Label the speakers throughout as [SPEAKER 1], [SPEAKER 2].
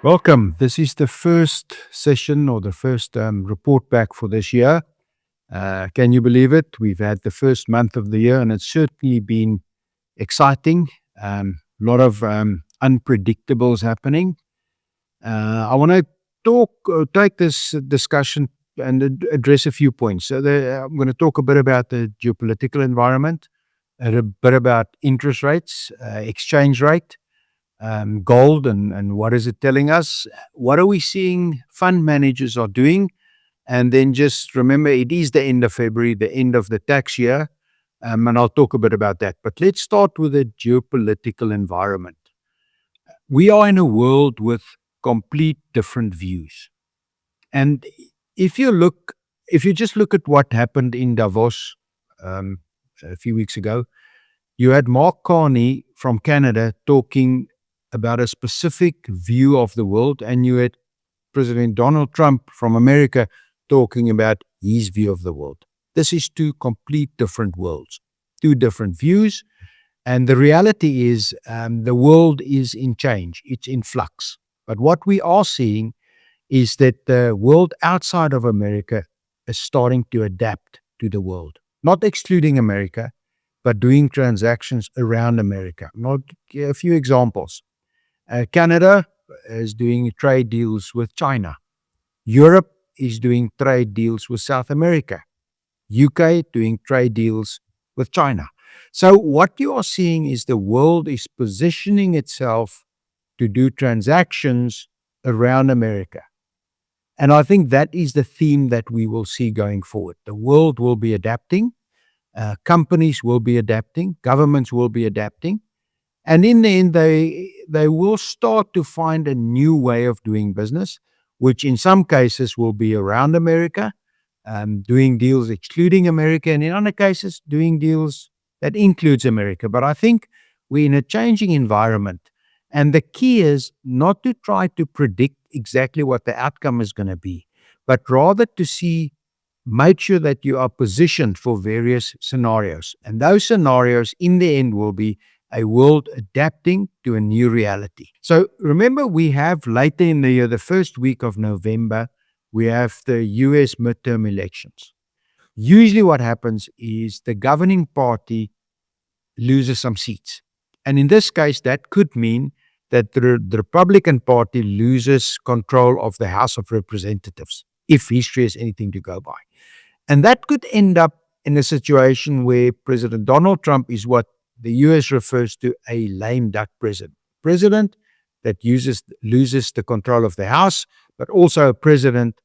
[SPEAKER 1] Welcome. This is the first session or the first report back for this year. Can you believe it? We've had the first month of the year and it's certainly been exciting. A lot of unpredictables happening. I want to take this discussion and address a few points. I'm going to talk a bit about the geopolitical environment, a bit about interest rates, exchange rate, gold and what is it telling us? What are we seeing fund managers are doing? And then just remember, it is the end of February, the end of the tax year, and I'll talk a bit about that. But let's start with the geopolitical environment. We are in a world with complete different views. And if you just look at what happened in Davos a few weeks ago, you had Mark Carney from Canada talking about a specific view of the world, and you had President Donald Trump from America talking about his view of the world. This is two complete different worlds, two different views, and the reality is the world is in change, it's in flux. But what we are seeing is that the world outside of America is starting to adapt to the world, not excluding America, but doing transactions around America. I'll give a few examples. Canada is doing trade deals with China. Europe is doing trade deals with South America. UK doing trade deals with China. So what you are seeing is the world is positioning itself to do transactions around America. And I think that is the theme that we will see going forward. The world will be adapting. Companies will be adapting. Governments will be adapting. And in the end, they will start to find a new way of doing business, which in some cases will be around America, doing deals excluding America, and in other cases, doing deals that includes America. But I think we're in a changing environment. And the key is not to try to predict exactly what the outcome is going to be, but rather to make sure that you are positioned for various scenarios. And those scenarios in the end will be a world adapting to a new reality. So remember, we have later in the year, the first week of November, we have the US midterm elections. Usually what happens is the governing party loses some seats. And in this case, that could mean that the Republican Party loses control of the House of Representatives, if history is anything to go by. And that could end up in a situation where President Donald Trump is what the US refers to a lame duck president that loses the control of the House, but also a president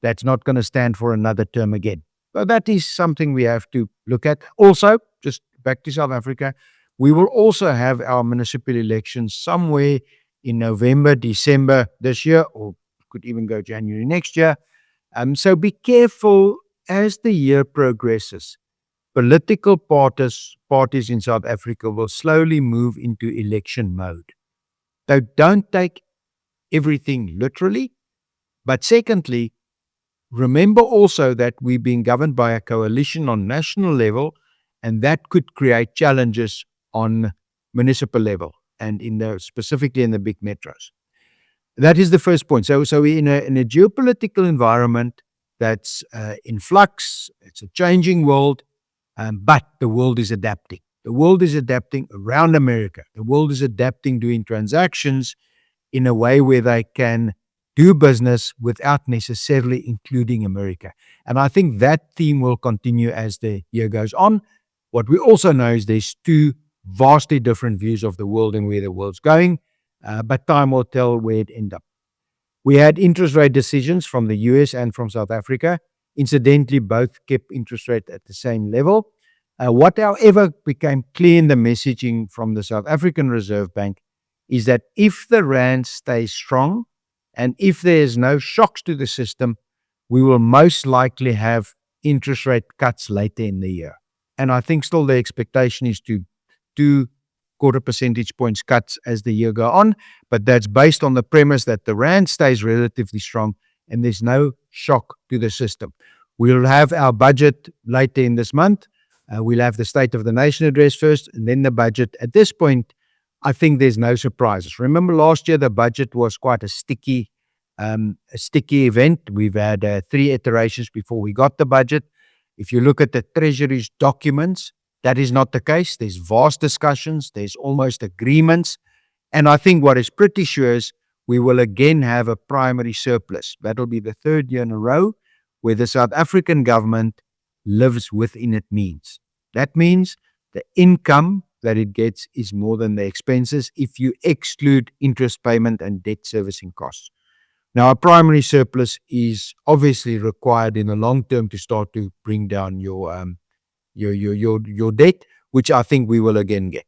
[SPEAKER 1] that's not going to stand for another term again. So that is something we have to look at. Also, just back to South Africa, we will also have our municipal elections somewhere in November, December this year, or could even go January next year. So be careful as the year progresses. Political parties in South Africa will slowly move into election mode. So don't take everything literally. But secondly, remember also that we're being governed by a coalition on national level, and that could create challenges on municipal level and specifically in the big metros. That is the first point. So we're in a geopolitical environment that's in flux. It's a changing world. But the world is adapting. The world is adapting around America. The world is adapting, doing transactions in a way where they can do business without necessarily including America. And I think that theme will continue as the year goes on. What we also know is there's two vastly different views of the world and where the world's going, but time will tell where it ends up. We had interest rate decisions from the US and from South Africa. Incidentally, both kept interest rate at the same level. What, however, became clear in the messaging from the South African Reserve Bank is that if the rand stays strong and if there's no shocks to the system, we will most likely have interest rate cuts later in the year. And I think still the expectation is to do quarter percentage points cuts as the year go on, but that's based on the premise that the rand stays relatively strong and there's no shock to the system. We'll have our budget later in this month. We'll have the State of the Nation address first, and then the budget. At this point, I think there's no surprises. Remember last year, the budget was quite a sticky event. We've had 3 iterations before we got the budget. If you look at the Treasury's documents, that is not the case. There's vast discussions. There's almost agreements. And I think what is pretty sure is we will again have a primary surplus. That'll be the 3rd year in a row where the South African government lives within its means. That means the income that it gets is more than the expenses if you exclude interest payment and debt servicing costs. Now, a primary surplus is obviously required in the long term to start to bring down your debt, which I think we will again get.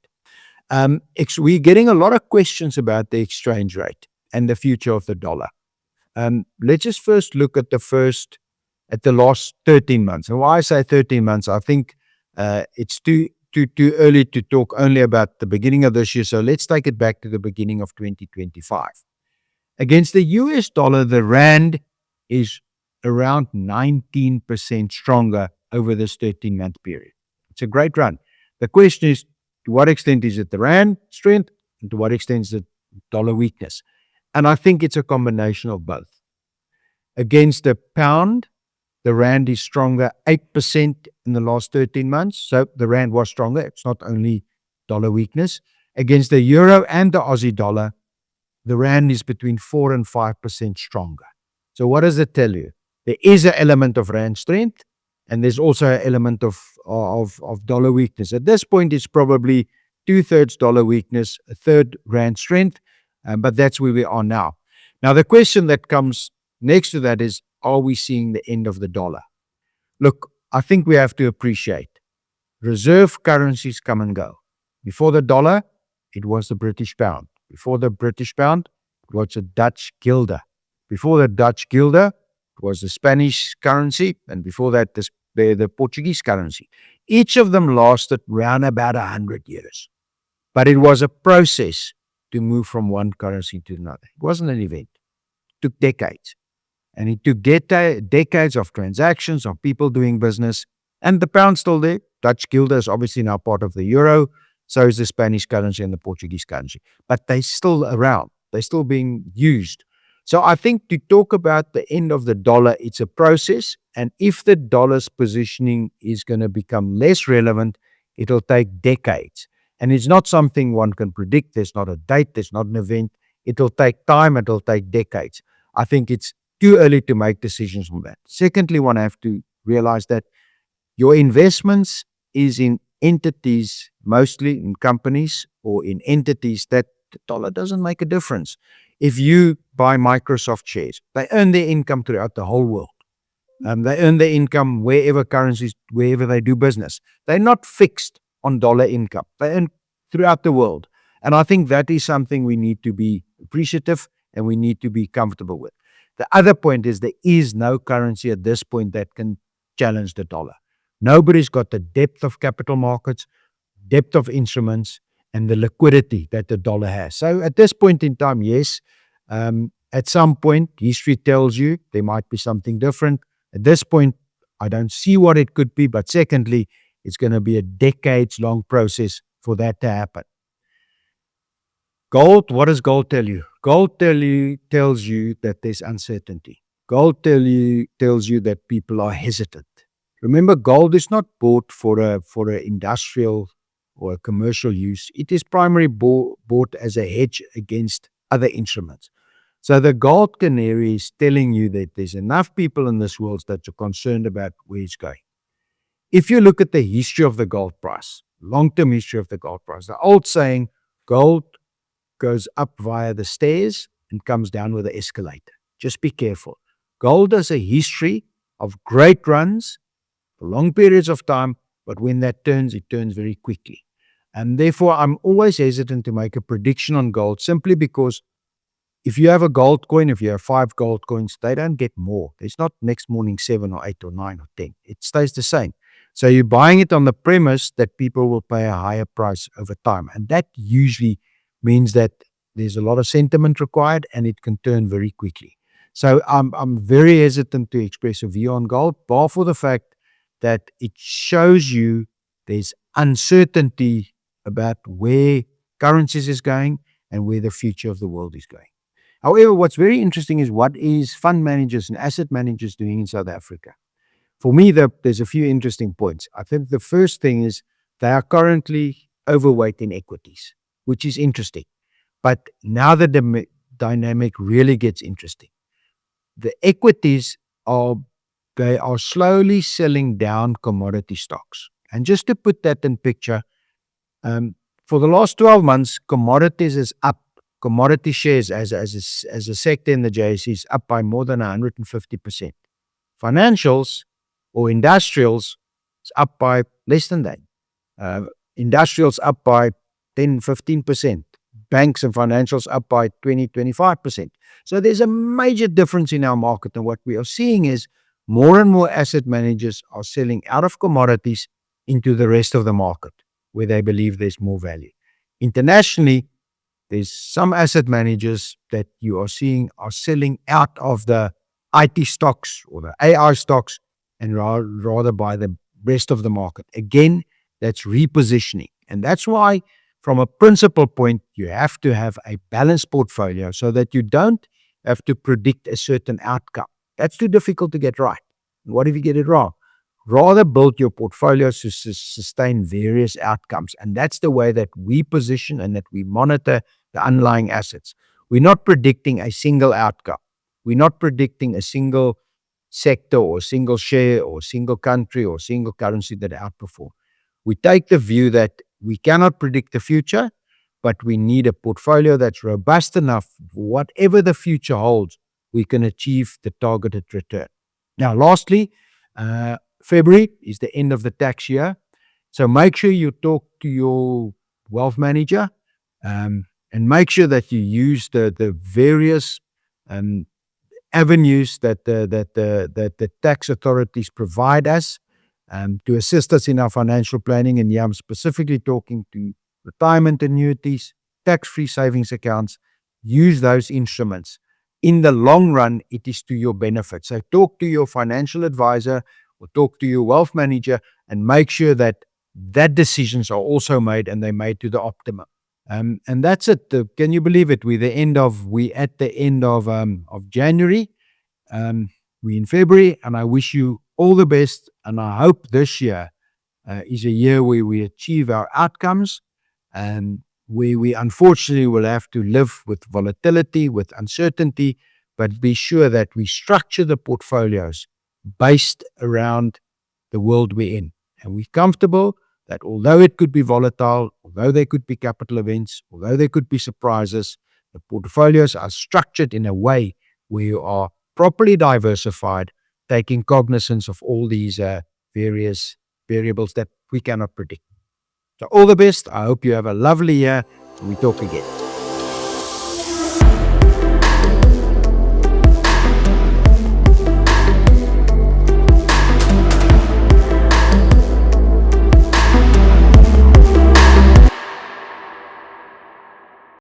[SPEAKER 1] We're getting a lot of questions about the exchange rate and the future of the dollar. Let's just first look at the last 13 months. And why I say 13 months, I think it's too early to talk only about the beginning of this year. So let's take it back to the beginning of 2025. Against the US dollar, the rand is around 19% stronger over this 13-month period. It's a great run. The question is, to what extent is it the rand strength and to what extent is it dollar weakness? And I think it's a combination of both. Against the pound, the rand is stronger 8% in the last 13 months. So the rand was stronger. It's not only dollar weakness. Against the euro and the Aussie dollar, the rand is between 4 and 5% stronger. So what does it tell you? There is an element of rand strength, and there's also an element of dollar weakness. At this point, it's probably 2/3 dollar weakness, 1/3 rand strength, but that's where we are now. Now, the question that comes next to that is, are we seeing the end of the dollar? Look, I think we have to appreciate reserve currencies come and go. Before the dollar, it was the British pound. Before the British pound, it was the Dutch guilder. Before the Dutch guilder, it was the Spanish currency, and before that, the Portuguese currency. Each of them lasted around about 100 years. But it was a process to move from one currency to another. It wasn't an event. It took decades. And it took decades of transactions, of people doing business. And the pound's still there. Dutch guilder is obviously now part of the euro. So is the Spanish currency and the Portuguese currency. But they're still around. They're still being used. So I think to talk about the end of the dollar, it's a process. And if the dollar's positioning is going to become less relevant, it'll take decades. And it's not something one can predict. There's not a date. There's not an event. It'll take time. It'll take decades. I think it's too early to make decisions on that. Secondly, one have to realize that your investments is in entities, mostly in companies or in entities that the dollar doesn't make a difference. If you buy Microsoft shares, they earn their income throughout the whole world. They earn their income wherever they do business. They're not fixed on dollar income. They earn throughout the world. And I think that is something we need to be appreciative and we need to be comfortable with. The other point is there is no currency at this point that can challenge the dollar. Nobody's got the depth of capital markets, depth of instruments, and the liquidity that the dollar has. So at this point in time, yes, at some point, history tells you there might be something different. At this point, I don't see what it could be, but secondly, it's going to be a decades-long process for that to happen. Gold, what does gold tell you? Gold tells you that there's uncertainty. Gold tells you that people are hesitant. Remember, gold is not bought for a industrial or a commercial use. It is primarily bought as a hedge against other instruments. So the gold canary is telling you that there's enough people in this world that are concerned about where it's going. If you look at the history of the gold price, long-term history of the gold price, the old saying, gold goes up via the stairs and comes down with the escalator. Just be careful. Gold has a history of great runs for long periods of time, but when that turns, it turns very quickly. And therefore, I'm always hesitant to make a prediction on gold simply because if you have a gold coin, if you have 5 gold coins, they don't get more. It's not next morning 7 or 8 or 9 or 10. It stays the same. So you're buying it on the premise that people will pay a higher price over time. And that usually means that there's a lot of sentiment required and it can turn very quickly. So I'm very hesitant to express a view on gold, bar for the fact that it shows you there's uncertainty about where currencies is going and where the future of the world is going. However, what's very interesting is what is fund managers and asset managers doing in South Africa. For me, there's a few interesting points. I think the first thing is they are currently overweight in equities, which is interesting. But now the dynamic really gets interesting. The equities are they are slowly selling down commodity stocks. And just to put that in picture, um, for the last 12 months, commodities is up. Commodity shares as a sector in the JSE is up by more than 150%. Financials or industrials is up by less than that. Uh, Industrials up by 10-15%. Banks and financials up by 20-25%. So there's a major difference in our market. And what we are seeing is more and more asset managers are selling out of commodities into the rest of the market where they believe there's more value. Internationally, there's some asset managers that you are seeing are selling out of the IT stocks or the AI stocks and rather buy the rest of the market. Again, that's repositioning. And that's why, from a principal point, you have to have a balanced portfolio so that you don't have to predict a certain outcome. That's too difficult to get right. And what if you get it wrong? Rather build your portfolio to sustain various outcomes. And that's the way that we position and that we monitor the underlying assets. We're not predicting a single outcome. We're not predicting a single sector or single share or single country or single currency that outperform. We take the view that we cannot predict the future, but we need a portfolio that's robust enough for whatever the future holds, we can achieve the targeted return. Now, lastly, February is the end of the tax year. So make sure you talk to your wealth manager and make sure that you use the various avenues that the tax authorities provide us to assist us in our financial planning. And yeah, I'm specifically talking to retirement annuities, tax-free savings accounts. Use those instruments. In the long run, it is to your benefit. So talk to your financial advisor or talk to your wealth manager and make sure that decisions are also made and they're made to the optimum. And that's it. Can you believe it? We at the end of January. We in February, and I wish you all the best. And I hope this year is a year where we achieve our outcomes, and where we unfortunately will have to live with volatility, with uncertainty, but be sure that we structure the portfolios based around the world we're in. And we're comfortable that although it could be volatile, although there could be capital events, although there could be surprises, the portfolios are structured in a way where you are properly diversified, taking cognizance of all these various variables that we cannot predict. So all the best. I hope you have a lovely year. We talk again.